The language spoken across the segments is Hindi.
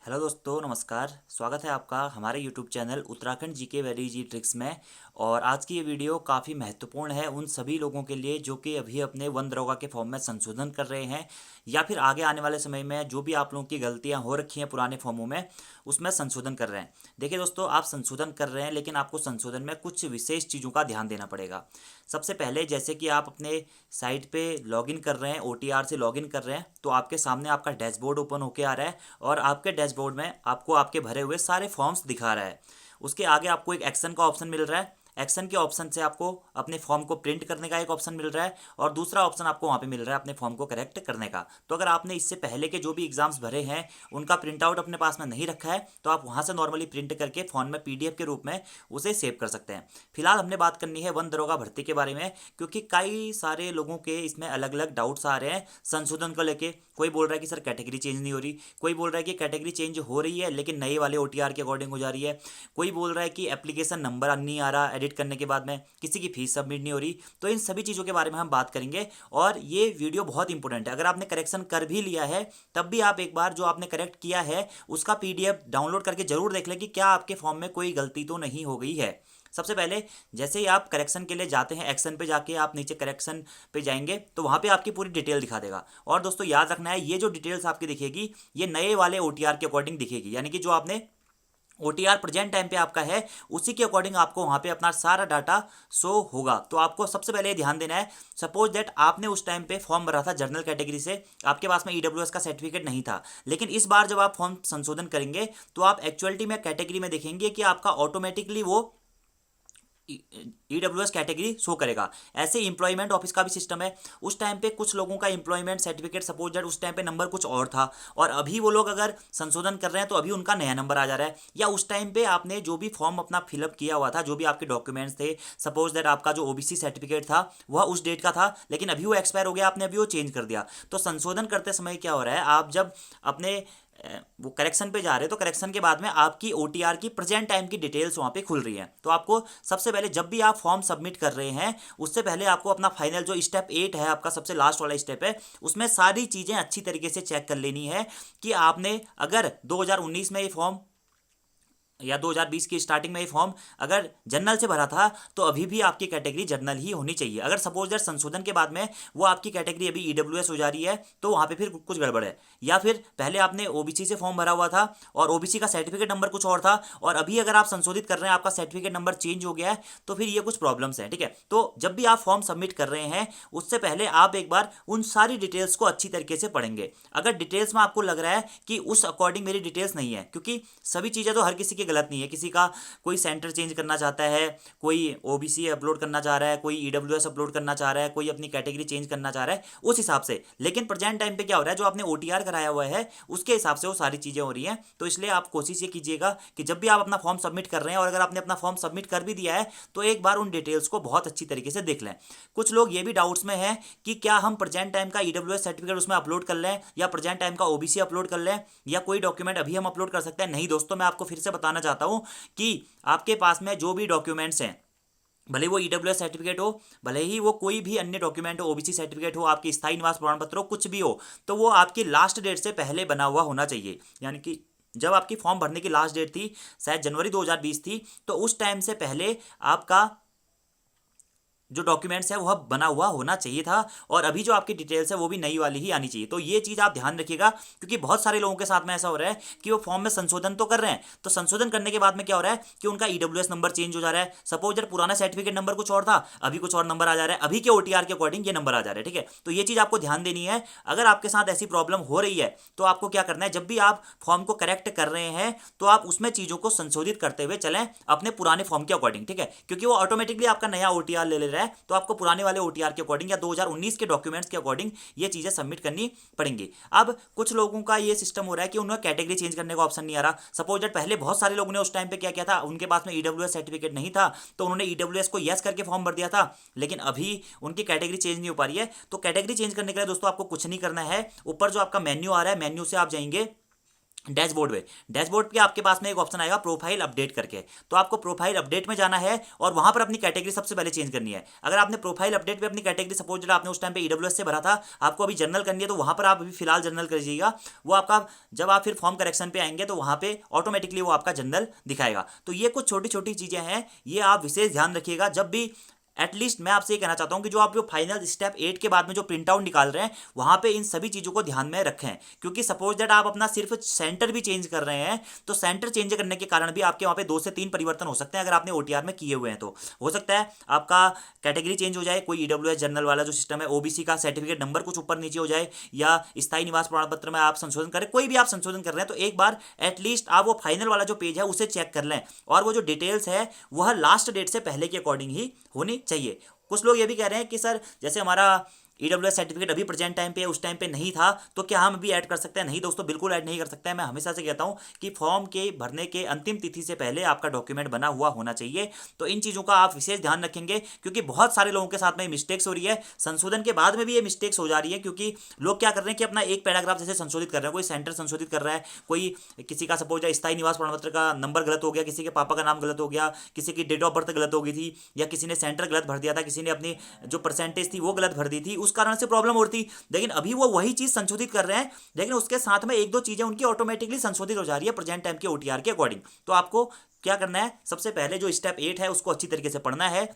हेलो दोस्तों, नमस्कार। स्वागत है आपका हमारे YouTube channel Uttarakhand GK very easy tricks में। और आज की ये वीडियो काफ़ी महत्वपूर्ण है उन सभी लोगों के लिए जो कि अभी अपने वन दरोगा के फॉर्म में संशोधन कर रहे हैं, या फिर आगे आने वाले समय में जो भी आप लोगों की गलतियां हो रखी हैं पुराने फॉर्मों में उसमें संशोधन कर रहे हैं। देखिए दोस्तों, आप संशोधन कर रहे हैं लेकिन आपको संशोधन में कुछ विशेष चीज़ों का ध्यान देना पड़ेगा। सबसे पहले, जैसे कि आप अपने साइट पे लॉगिन कर रहे हैं, ओटीआर से लॉगिन कर रहे हैं, तो आपके सामने आपका डैशबोर्ड ओपन होके आ रहा है और आपके डैशबोर्ड में आपको आपके भरे हुए सारे फॉर्म्स दिखा रहा है। उसके आगे आपको एक एक्शन का ऑप्शन मिल रहा है। एक्शन के ऑप्शन से आपको अपने फॉर्म को प्रिंट करने का एक ऑप्शन मिल रहा है और दूसरा ऑप्शन आपको वहाँ पे मिल रहा है अपने फॉर्म को करेक्ट करने का। तो अगर आपने इससे पहले के जो भी एग्जाम्स भरे हैं उनका प्रिंट आउट अपने पास में नहीं रखा है तो आप वहाँ से नॉर्मली प्रिंट करके फोन में पीडीएफ के रूप में उसे सेव कर सकते हैं। फिलहाल हमने बात करनी है वन दरोगा भर्ती के बारे में, क्योंकि कई सारे लोगों के इसमें अलग अलग डाउट्स आ रहे हैं संशोधन को लेके। कोई बोल रहा है कि सर कैटेगरी चेंज नहीं हो रही, कोई बोल रहा है कि कैटेगरी चेंज हो रही है लेकिन नए वाले ओटीआर के अकॉर्डिंग हो जा रही है, कोई बोल रहा है कि एप्लीकेशन नंबर नहीं आ रहा एडिट करने के बाद में, किसी की फीस सबमिट नहीं हो रही। तो इन सभी चीज़ों के बारे में हम बात करेंगे और ये वीडियो बहुत इंपॉर्टेंट है। अगर आपने करेक्शन कर भी लिया है तब भी आप एक बार जो आपने करेक्ट किया है उसका पीडीएफ डाउनलोड करके जरूर देख लें कि क्या आपके फॉर्म में कोई गलती तो नहीं हो गई है। सबसे पहले, जैसे ही आप करेक्शन के लिए जाते हैं, एक्शन पे जाके आप नीचे करेक्शन पे जाएंगे तो वहाँ पे आपकी पूरी डिटेल दिखा देगा। और दोस्तों याद रखना है, ये जो डिटेल्स आपकी दिखेगी ये नए वाले ओटीआर के अकॉर्डिंग दिखेगी, यानी कि जो आपने ओटीआर प्रेजेंट टाइम पे आपका है उसी के अकॉर्डिंग आपको वहाँ पे अपना सारा डाटा शो होगा। तो आपको सबसे पहले ये ध्यान देना है, सपोज दैट आपने उस टाइम पे फॉर्म भरा था जनरल कैटेगरी से, आपके पास में ईडब्ल्यूएस का सर्टिफिकेट नहीं था, लेकिन इस बार जब आप फॉर्म संशोधन करेंगे तो आप एक्चुअलिटी में कैटेगरी में देखेंगे कि आपका ऑटोमेटिकली वो ईडब्ल्यूएस कैटेगरी शो करेगा। ऐसे इंप्लॉयमेंट ऑफिस का भी सिस्टम है। उस टाइम पे कुछ लोगों का इंप्लॉयमेंट सर्टिफिकेट सपोज दैट उस टाइम पे नंबर कुछ और था और अभी वो लोग अगर संशोधन कर रहे हैं तो अभी उनका नया नंबर आ जा रहा है, या उस टाइम पे आपने जो भी फॉर्म अपना फिलअप किया हुआ था, जो भी आपके डॉक्यूमेंट्स थे, सपोज दैट आपका जो ओबीसी सर्टिफिकेट था वह उस डेट का था लेकिन अभी वो एक्सपायर हो गया, आपने अभी वो चेंज कर दिया। तो संशोधन करते समय क्या हो रहा है, आप जब अपने वो करेक्शन पे जा रहे हैं तो करेक्शन के बाद में आपकी ओटीआर की प्रेजेंट टाइम की डिटेल्स वहाँ पे खुल रही हैं। तो आपको सबसे पहले जब भी आप फॉर्म सबमिट कर रहे हैं उससे पहले आपको अपना फाइनल जो स्टेप 8 है, आपका सबसे लास्ट वाला स्टेप है, उसमें सारी चीज़ें अच्छी तरीके से चेक कर लेनी है कि आपने अगर 2019 में ये फॉर्म या 2020 की स्टार्टिंग में ये फॉर्म अगर जनरल से भरा था तो अभी भी आपकी कैटेगरी जनरल ही होनी चाहिए। अगर सपोज दैट संशोधन के बाद में वो आपकी कैटेगरी अभी ईडब्ल्यूएस हो जा रही है तो वहाँ पे फिर कुछ गड़बड़ है। या फिर पहले आपने ओबीसी से फॉर्म भरा हुआ था और ओबीसी का सर्टिफिकेट नंबर कुछ और था और अभी अगर आप संशोधित कर रहे हैं आपका सर्टिफिकेट नंबर चेंज हो गया है तो फिर ये कुछ प्रॉब्लम्स हैं। ठीक है, तो जब भी आप फॉर्म सबमिट कर रहे हैं उससे पहले आप एक बार उन सारी डिटेल्स को अच्छी तरीके से पढ़ेंगे। अगर डिटेल्स में आपको लग रहा है कि उस अकॉर्डिंग मेरी डिटेल्स नहीं है, क्योंकि सभी चीज़ें तो हर किसी की गलत नहीं है, किसी का कोई सेंटर चेंज करना चाहता है, कोई ओबीसी अपलोड करना चाह रहा है, कोई ईडब्ल्यूएस अपलोड करना चाह रहा है, कोई अपनी कैटेगरी चेंज करना चाह रहा है उस हिसाब से। लेकिन प्रेजेंट टाइम पे क्या हो रहा है, जो आपने ओटीआर कराया हुआ है उसके हिसाब से वो सारी चीज़ें हो रही हैं। तो इसलिए आप कोशिश ये कीजिएगा कि जब भी आप अपना फॉर्म सबमिट कर रहे हैं और अगर आपने अपना फॉर्म सबमिट कर भी दिया है तो एक बार उन डिटेल्स को बहुत अच्छी तरीके से देख लें। कुछ लोग ये भी डाउट्स में हैं कि क्या हम प्रेजेंट टाइम का ईडब्ल्यूएस सर्टिफिकेट उसमें अपलोड कर लें या प्रेजेंट टाइम का ओबीसी अपलोड कर लें या कोई डॉक्यूमेंट अभी हम अपलोड कर सकते हैं। नहीं दोस्तों, मैं आपको फिर से बताना चाहता हूं कि आपके पास में जो भी डॉक्यूमेंट्स हैं, भले वो ईडब्ल्यूएस सर्टिफिकेट हो, भले ही वो कोई भी अन्य डॉक्यूमेंट हो, ओबीसी सर्टिफिकेट हो, आपकी स्थायी निवास प्रमाण पत्र हो, कुछ भी हो, तो वो आपकी लास्ट डेट से पहले बना हुआ होना चाहिए। यानी कि जब आपकी फॉर्म भरने की लास्ट डेट थी शायद जनवरी 2020 थी, तो उस टाइम से पहले आपका जो डॉक्यूमेंट्स है वह बना हुआ होना चाहिए था और अभी जो आपकी डिटेल्स है वो भी नई वाली ही आनी चाहिए। तो ये चीज़ आप ध्यान रखिएगा, क्योंकि बहुत सारे लोगों के साथ में ऐसा हो रहा है कि वो फॉर्म में संशोधन तो कर रहे हैं, तो संशोधन करने के बाद में क्या हो रहा है कि उनका ईडब्ल्यूएस नंबर चेंज हो जा रहा है। सपोज दैट पुराना सर्टिफिकेट नंबर कुछ और था, अभी कुछ और नंबर आ जा रहा है, अभी के ओटीआर के अकॉर्डिंग ये नंबर आ जा रहा है। ठीक है, तो ये चीज़ आपको ध्यान देनी है। अगर आपके साथ ऐसी प्रॉब्लम हो रही है तो आपको क्या करना है, जब भी आप फॉर्म को करेक्ट कर रहे हैं तो आप उसमें चीज़ों को संशोधित करते हुए चलें अपने पुराने फॉर्म के अकॉर्डिंग। ठीक है, क्योंकि वो ऑटोमेटिकली आपका नया ओटीआर ले रहा है, तो आपको पुराने वाले ओटीआर के अकॉर्डिंग या 2019 के डॉक्यूमेंट्स के अकॉर्डिंग ये चीजें सबमिट करनी पड़ेंगी। अब कुछ लोगों का ये सिस्टम हो रहा है कि उन्हें कैटेगरी चेंज करने का ऑप्शन नहीं आ रहा। सपोज दैट पहले बहुत सारे लोगों ने उस टाइम पे क्या किया था, उनके पास में ईडब्ल्यूएस सर्टिफिकेट नहीं था तो उन्होंने ईडब्ल्यूएस को यस करके फॉर्म भर दिया था, लेकिन अभी उनकी कैटेगरी चेंज नहीं हो पा रही है। तो कैटेगरी चेंज करने के लिए दोस्तों आपको कुछ नहीं करना है, ऊपर जो आपका मेन्यू आ रहा है मेन्यू से आप जाएंगे डैशबोर्ड पे आपके पास में एक ऑप्शन आएगा प्रोफाइल अपडेट करके। तो आपको प्रोफाइल अपडेट में जाना है और वहां पर अपनी कैटेगरी सबसे पहले चेंज करनी है। अगर आपने प्रोफाइल अपडेट पे अपनी कैटेगरी सपोज आपने उस टाइम पे ईडब्ल्यूएस से भरा था, आपको अभी जनरल करनी है, तो वहां पर आप अभी फिलहाल जनरल कर दीजिएगा। वो आपका जब आप फिर फॉर्म करेक्शन पे आएंगे तो वहां पे ऑटोमेटिकली वो आपका जनरल दिखाएगा। तो ये कुछ छोटी छोटी चीजें हैं, ये आप विशेष ध्यान रखिएगा जब भी। एटलीस्ट मैं आपसे ये कहना चाहता हूं कि जो आप जो फाइनल स्टेप 8 के बाद में जो प्रिंट आउट निकाल रहे हैं वहां पे इन सभी चीजों को ध्यान में रखें। क्योंकि सपोज दैट आप अपना सिर्फ सेंटर भी चेंज कर रहे हैं, तो सेंटर चेंज करने के कारण भी आपके वहां पे 2 से 3 परिवर्तन हो सकते हैं। अगर आपने ओटीआर में किए हुए हैं तो हो सकता है आपका कैटेगरी चेंज हो जाए, कोई ईडब्ल्यूएस जनरल वाला जो सिस्टम है, ओबीसी का सर्टिफिकेट नंबर कुछ ऊपर नीचे हो जाए, या स्थायी निवास प्रमाण पत्र में आप संशोधन करें, कोई भी आप संशोधन कर रहे हैं, तो एक बार एटलीस्ट आप वो फाइनल वाला जो पेज है उसे चेक कर लें। और वो जो डिटेल्स है वह लास्ट डेट से पहले के अकॉर्डिंग ही होनी चाहिए। कुछ लोग ये भी कह रहे हैं कि सर जैसे हमारा ईडब्ल्यूएस सर्टिफिकेट अभी प्रेजेंट टाइम पे उस टाइम पे नहीं था, तो क्या हम अभी ऐड कर सकते हैं? नहीं दोस्तों, बिल्कुल ऐड नहीं कर सकते हैं। मैं हमेशा से कहता हूं कि फॉर्म के भरने के अंतिम तिथि से पहले आपका डॉक्यूमेंट बना हुआ होना चाहिए। तो इन चीज़ों का आप विशेष ध्यान रखेंगे, क्योंकि बहुत सारे लोगों के साथ में मिस्टेक्स हो रही है। संशोधन के बाद में भी ये मिस्टेक्स हो जा रही है, क्योंकि लोग क्या कर रहे हैं कि अपना एक पैराग्राफ जैसे संशोधित कर रहे हैं, कोई सेंटर संशोधित कर रहा है, कोई किसी का सपोज स्थायी निवास प्रमाण पत्र का नंबर गलत हो गया, किसी के पापा का नाम गलत हो गया, किसी की डेट ऑफ बर्थ गलत हो गई थी, या किसी ने सेंटर गलत भर दिया था, किसी ने अपनी जो परसेंटेज थी वो गलत भर दी थी, उस कारण से प्रॉब्लम होती। लेकिन अभी वो वही चीज संशोधित कर रहे हैं, लेकिन उसके साथ में एक दो चीजें उनकी ऑटोमेटिकली संशोधित हो जा रही है प्रेजेंट टाइम के ओटीआर के अकॉर्डिंग। तो आपको क्या करना है, सबसे पहले जो स्टेप 8 है उसको अच्छी तरीके से पढ़ना है।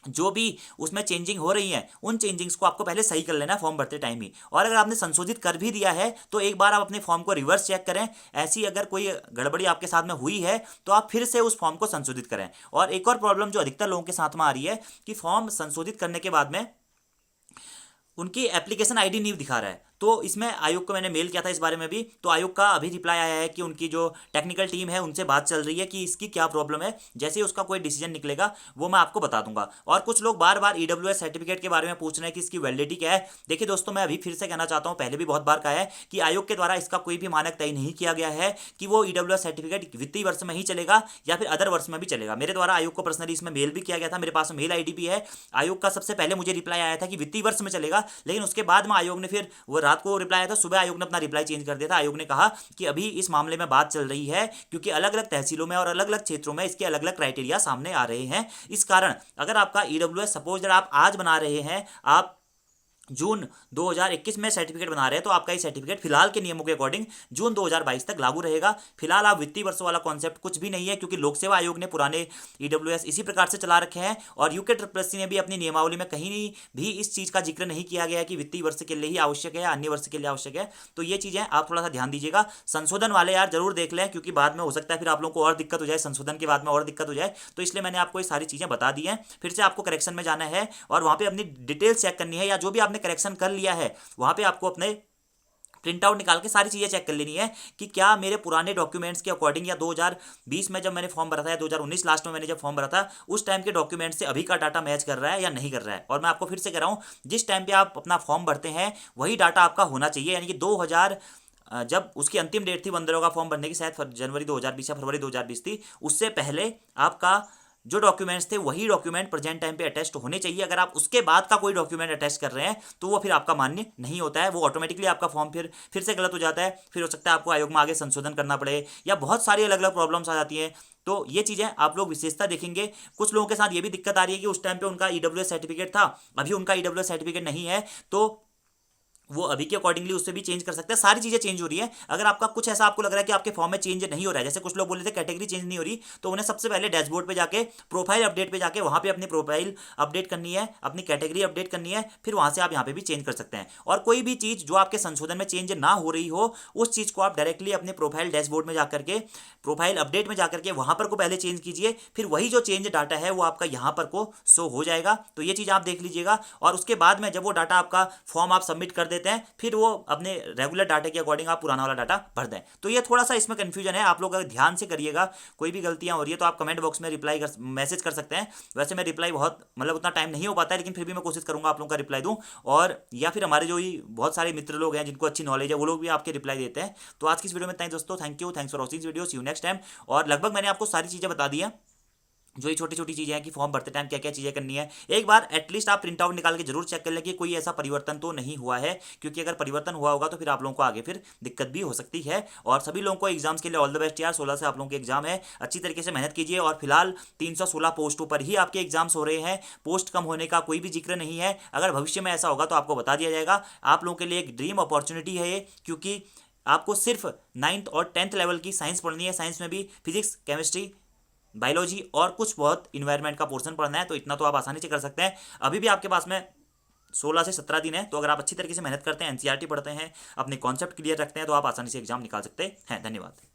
जो भी उसमें चेंजिंग हो रही है उन चेंजिंग्स को आपको पहले सही कर लेना है फॉर्म भरते टाइम ही। और अगर आपने संशोधित कर भी दिया है तो एक बार आप अपने फॉर्म को रिवर्स चेक करें। ऐसी अगर कोई गड़बड़ी आपके साथ में हुई है तो आप फिर से उस फॉर्म को संशोधित करें। और एक और प्रॉब्लम जो अधिकतर लोगों के साथ में आ रही है कि फॉर्म संशोधित करने के बाद में उनकी एप्लीकेशन आईडी नहीं दिखा रहा है। तो इसमें आयोग को मैंने मेल किया था इस बारे में भी, तो आयोग का अभी रिप्लाई आया है कि उनकी जो टेक्निकल टीम है उनसे बात चल रही है कि इसकी क्या प्रॉब्लम है। जैसे ही उसका कोई डिसीजन निकलेगा वो मैं आपको बता दूंगा। और कुछ लोग बार बार ईडब्ल्यूएस सर्टिफिकेट के बारे में पूछ रहे हैं कि इसकी वैलिडिटी क्या है। देखिए दोस्तों, मैं अभी फिर से कहना चाहता हूँ, पहले भी बहुत बार कहा है कि आयोग के द्वारा इसका कोई भी मानक तय नहीं किया गया है कि वो ईडब्ल्यूएस सर्टिफिकेट वित्तीय वर्ष में ही चलेगा या फिर अदर वर्ष में भी चलेगा। मेरे द्वारा आयोग को पर्सनली इसमें मेल भी किया गया था, मेरे पास मेल आईडी भी है। आयोग का सबसे पहले मुझे रिप्लाई आया था कि वित्तीय वर्ष में चलेगा, लेकिन उसके बाद में आयोग ने फिर वो रात को रिप्लाई आया था, सुबह आयोग ने अपना रिप्लाई चेंज कर दिया था। आयोग ने कहा कि अभी इस मामले में बात चल रही है क्योंकि अलग अलग तहसीलों में और अलग अलग क्षेत्रों में इसके अलग अलग क्राइटेरिया सामने आ रहे हैं। इस कारण अगर आपका ईडब्ल्यूएस सपोज दैट आप आज बना रहे हैं, आप जून 2021 में सर्टिफिकेट बना रहे हैं, तो आपका ये सर्टिफिकेट फिलहाल के नियमों के अकॉर्डिंग जून 2022 तक लागू रहेगा। फिलहाल आप वित्तीय वर्ष वाला कॉन्सेप्ट कुछ भी नहीं है, क्योंकि लोक सेवा आयोग ने पुराने ईडब्ल्यूएस इसी प्रकार से चला रखे हैं और यूके ट्रिपल ने भी अपनी नियमावली में कहीं भी इस चीज का जिक्र नहीं किया गया कि वित्तीय वर्ष के लिए ही आवश्यक है या अन्य वर्ष के लिए आवश्यक है। तो ये चीजें आप थोड़ा सा ध्यान दीजिएगा। संशोधन वाले यार जरूर देख लें, क्योंकि बाद में हो सकता है फिर आप लोगों को और दिक्कत हो जाए, संशोधन के बाद में और दिक्कत हो जाए। तो इसलिए मैंने आपको ये सारी चीजें बता दी हैं। फिर से आपको करेक्शन में जाना है और वहां पे अपनी डिटेल्स चेक करनी है, या जो भी आपने करेक्शन कर लिया है वहां पे आपको अपने प्रिंट आउट निकाल के सारी चीजें चेक कर लेनी है कि क्या मेरे पुराने डॉक्यूमेंट्स के अकॉर्डिंग, या 2020 में जब मैंने फॉर्म भरा था या 2019 लास्ट में मैंने जब फॉर्म भरा था उस टाइम के डॉक्यूमेंट से अभी का डाटा मैच कर रहा है या नहीं कर रहा है। और मैं आपको फिर से कह रहा हूं, जिस टाइम पे आप अपना फॉर्म भरते हैं वही डाटा आपका होना चाहिए। यानी कि 2000 जब उसकी अंतिम डेट थी बंदरों का फॉर्म भरने की, शायद जनवरी 2020 या फरवरी 2020 थी, उससे पहले आपका जो डॉक्यूमेंट्स थे वही डॉक्यूमेंट प्रेजेंट टाइम पे अटैच्ड होने चाहिए। अगर आप उसके बाद का कोई डॉक्यूमेंट अटैच कर रहे हैं तो वो फिर आपका मान्य नहीं होता है, वो ऑटोमेटिकली आपका फॉर्म फिर से गलत हो जाता है। फिर हो सकता है आपको आयोग में आगे संशोधन करना पड़े, या बहुत सारी अलग अलग प्रॉब्लम्स आ जाती हैं। तो ये चीजें आप लोग विशेषता देखेंगे। कुछ लोगों के साथ ये भी दिक्कत आ रही है कि उस टाइम पे उनका ईडब्ल्यूएस सर्टिफिकेट था, अभी उनका ईडब्ल्यूएस सर्टिफिकेट नहीं है, तो वो अभी के अकॉर्डिंगली उससे भी चेंज कर सकते हैं। सारी चीजें चेंज हो रही है। अगर आपका कुछ ऐसा आपको लग रहा है कि आपके फॉर्म में चेंज नहीं हो रहा है, जैसे कुछ लोग बोल रहे थे कैटेगरी चेंज नहीं हो रही, तो उन्हें सबसे पहले डैशबोर्ड पे जाके प्रोफाइल अपडेट पे जाके वहां पे अपनी प्रोफाइल अपडेट करनी है, अपनी कैटेगरी अपडेट करनी है, फिर वहां से आप यहाँ पे भी चेंज कर सकते हैं। और कोई भी चीज जो आपके संशोधन में चेंज ना हो रही हो उस चीज को आप डायरेक्टली अपने प्रोफाइल डैशबोर्ड में जाकर के, प्रोफाइल अपडेट में जाकर के वहां पर को पहले चेंज कीजिए, फिर वही जो चेंज डाटा है वो आपका यहाँ पर को शो हो जाएगा। तो ये चीज आप देख लीजिएगा। और उसके बाद में जब वो डाटा आपका फॉर्म आप सबमिट कर देते हैं, फिर वो अपने रेगुलर डाटा के अकॉर्डिंग आप पुराना वाला डाटा भर दें। तो ये थोड़ा सा इसमें कंफ्यूजन है, आप लोग अगर ध्यान से करिएगा। कोई भी गलतियां हो रही है तो आप कमेंट बॉक्स में रिप्लाई कर मैसेज कर सकते हैं। वैसे मैं रिप्लाई बहुत उतना टाइम नहीं हो पाता है, लेकिन फिर भी मैं कोशिश करूंगा आप लोगों का रिप्लाई दूं। और या फिर हमारे जो ही बहुत सारे मित्र लोग हैं जिनको अच्छी नॉलेज है वो लोग भी आपके रिप्लाई देते हैं। तो आज की इस वीडियो में इतना ही दोस्तों। Thank you, thanks for watching video. See you next time. और लगभग मैंने आपको सारी चीजें बता दी हैं। जो ये छोटी छोटी चीज़ें हैं कि फॉर्म भरते टाइम क्या क्या चीज़ें करनी है, एक बार एटलीस्ट आप प्रिंट आउट निकाल के जरूर चेक कर लें कि कोई ऐसा परिवर्तन तो नहीं हुआ है, क्योंकि अगर परिवर्तन हुआ होगा तो फिर आप लोगों को आगे फिर दिक्कत भी हो सकती है। और सभी लोगों को एग्जाम्स के लिए ऑल द बेस्ट यार। 16 से आप लोगों के एग्जाम है, अच्छी तरीके से मेहनत कीजिए। और फिलहाल 316 पोस्टों पर ही आपके एग्जाम्स हो रहे हैं, पोस्ट कम होने का कोई भी जिक्र नहीं है। अगर भविष्य में ऐसा होगा तो आपको बता दिया जाएगा। आप लोगों के लिए एक ड्रीम अपॉर्चुनिटी है ये, क्योंकि आपको सिर्फ 9th और 10th लेवल की साइंस पढ़नी है। साइंस में भी फिजिक्स, केमिस्ट्री, बायोलॉजी और कुछ बहुत इन्वायरमेंट का पोर्शन पढ़ना है, तो इतना तो आप आसानी से कर सकते हैं। अभी भी आपके पास में 16 से 17 दिन है, तो अगर आप अच्छी तरीके से मेहनत करते हैं, एनसीईआरटी पढ़ते हैं, अपने कॉन्सेप्ट क्लियर रखते हैं, तो आप आसानी से एग्जाम निकाल सकते हैं। धन्यवाद।